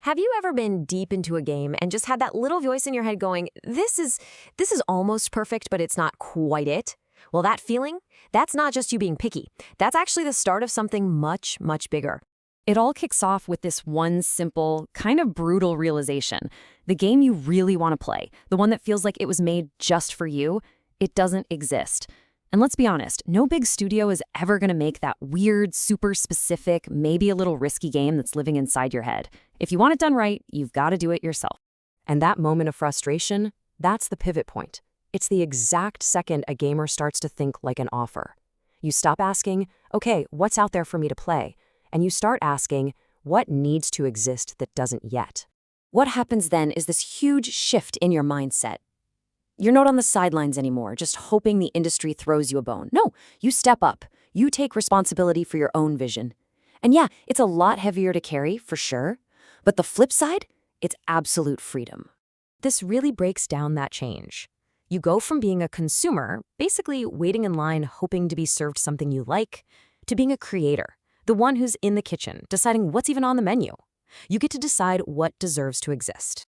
Have you ever been deep into a game and just had that little voice in your head going, this is almost perfect, but it's not quite it? Well, that feeling, that's not just you being picky. That's actually the start of something much, much bigger. It all kicks off with this one simple, kind of brutal realization. The game you really want to play, the one that feels like it was made just for you, it doesn't exist. And let's be honest, no big studio is ever going to make that weird, super specific, maybe a little risky game that's living inside your head. If you want it done right, you've got to do it yourself. And that moment of frustration, that's the pivot point. It's the exact second a gamer starts to think like an offer. You stop asking, okay, what's out there for me to play? And you start asking, what needs to exist that doesn't yet? What happens then is this huge shift in your mindset. You're not on the sidelines anymore, just hoping the industry throws you a bone. No, you step up. You take responsibility for your own vision. And yeah, it's a lot heavier to carry, for sure. But the flip side, it's absolute freedom. This really breaks down that change. You go from being a consumer, basically waiting in line hoping to be served something you like, to being a creator, the one who's in the kitchen, deciding what's even on the menu. You get to decide what deserves to exist.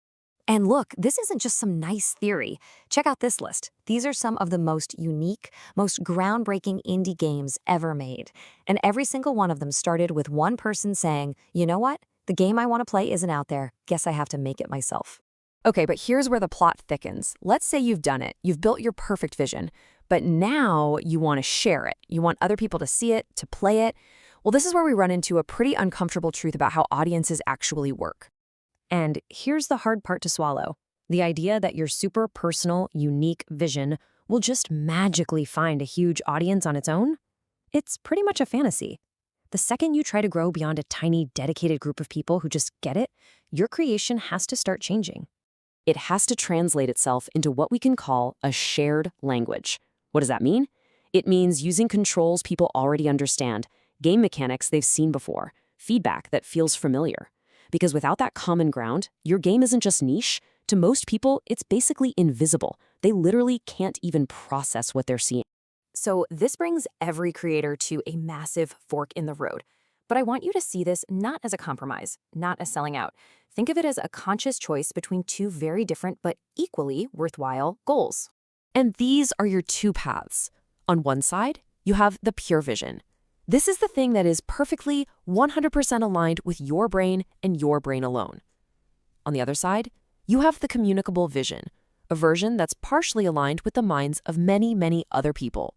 And look, this isn't just some nice theory. Check out this list. These are some of the most unique, most groundbreaking indie games ever made. And every single one of them started with one person saying, you know what? The game I want to play isn't out there. Guess I have to make it myself. Okay, but here's where the plot thickens. Let's say you've done it. You've built your perfect vision. But now you want to share it. You want other people to see it, to play it. Well, this is where we run into a pretty uncomfortable truth about how audiences actually work. And here's the hard part to swallow. The idea that your super personal, unique vision will just magically find a huge audience on its own? It's pretty much a fantasy. The second you try to grow beyond a tiny, dedicated group of people who just get it, your creation has to start changing. It has to translate itself into what we can call a shared language. What does that mean? It means using controls people already understand, game mechanics they've seen before, feedback that feels familiar. Because without that common ground, your game isn't just niche. To most people, it's basically invisible. They literally can't even process what they're seeing. So this brings every creator to a massive fork in the road. But I want you to see this not as a compromise, not as selling out. Think of it as a conscious choice between two very different but equally worthwhile goals. And these are your two paths. On one side, you have the pure vision. This is the thing that is perfectly 100% aligned with your brain and your brain alone. On the other side, you have the communicable vision, a version that's partially aligned with the minds of many, many other people.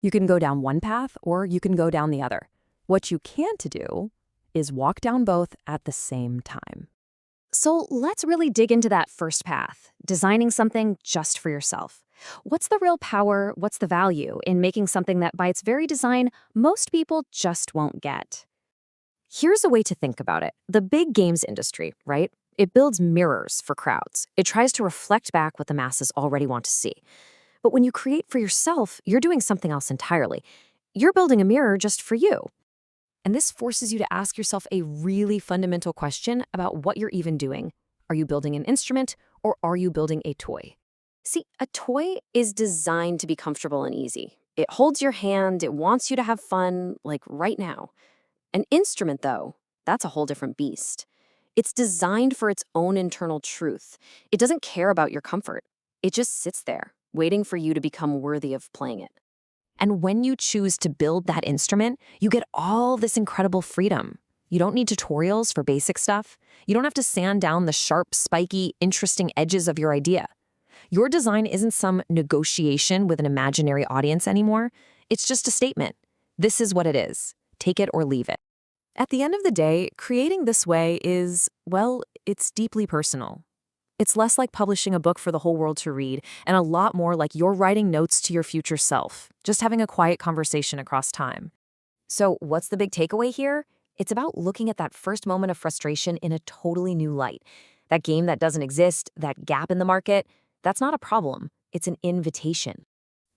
You can go down one path or you can go down the other. What you can't do is walk down both at the same time. So let's really dig into that first path, designing something just for yourself. What's the real power, what's the value in making something that by its very design, most people just won't get? Here's a way to think about it. The big games industry, right? It builds mirrors for crowds. It tries to reflect back what the masses already want to see. But when you create for yourself, you're doing something else entirely. You're building a mirror just for you. And this forces you to ask yourself a really fundamental question about what you're even doing. Are you building an instrument or are you building a toy? See, a toy is designed to be comfortable and easy. It holds your hand, it wants you to have fun, like right now. An instrument, though, that's a whole different beast. It's designed for its own internal truth. It doesn't care about your comfort. It just sits there, waiting for you to become worthy of playing it. And when you choose to build that instrument, you get all this incredible freedom. You don't need tutorials for basic stuff. You don't have to sand down the sharp, spiky, interesting edges of your idea. Your design isn't some negotiation with an imaginary audience anymore. It's just a statement. This is what it is. Take it or leave it. At the end of the day, creating this way is, well, it's deeply personal. It's less like publishing a book for the whole world to read, and a lot more like you're writing notes to your future self, just having a quiet conversation across time. So what's the big takeaway here? It's about looking at that first moment of frustration in a totally new light. That game that doesn't exist, that gap in the market, that's not a problem. It's an invitation.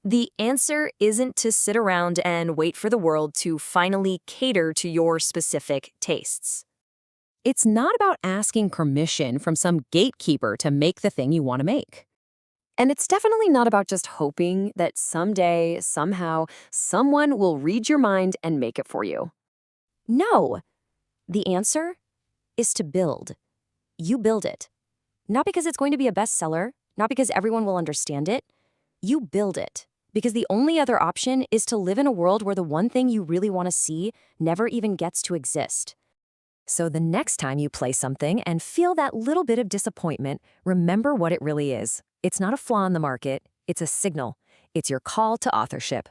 The answer isn't to sit around and wait for the world to finally cater to your specific tastes. It's not about asking permission from some gatekeeper to make the thing you want to make. And it's definitely not about just hoping that someday, somehow, someone will read your mind and make it for you. No. The answer is to build. you build it. Not because it's going to be a bestseller, not because everyone will understand it. You build it. Because the only other option is to live in a world where the one thing you really want to see never even gets to exist. So the next time you play something and feel that little bit of disappointment, remember what it really is. It's not a flaw in the market, it's a signal. It's your call to authorship.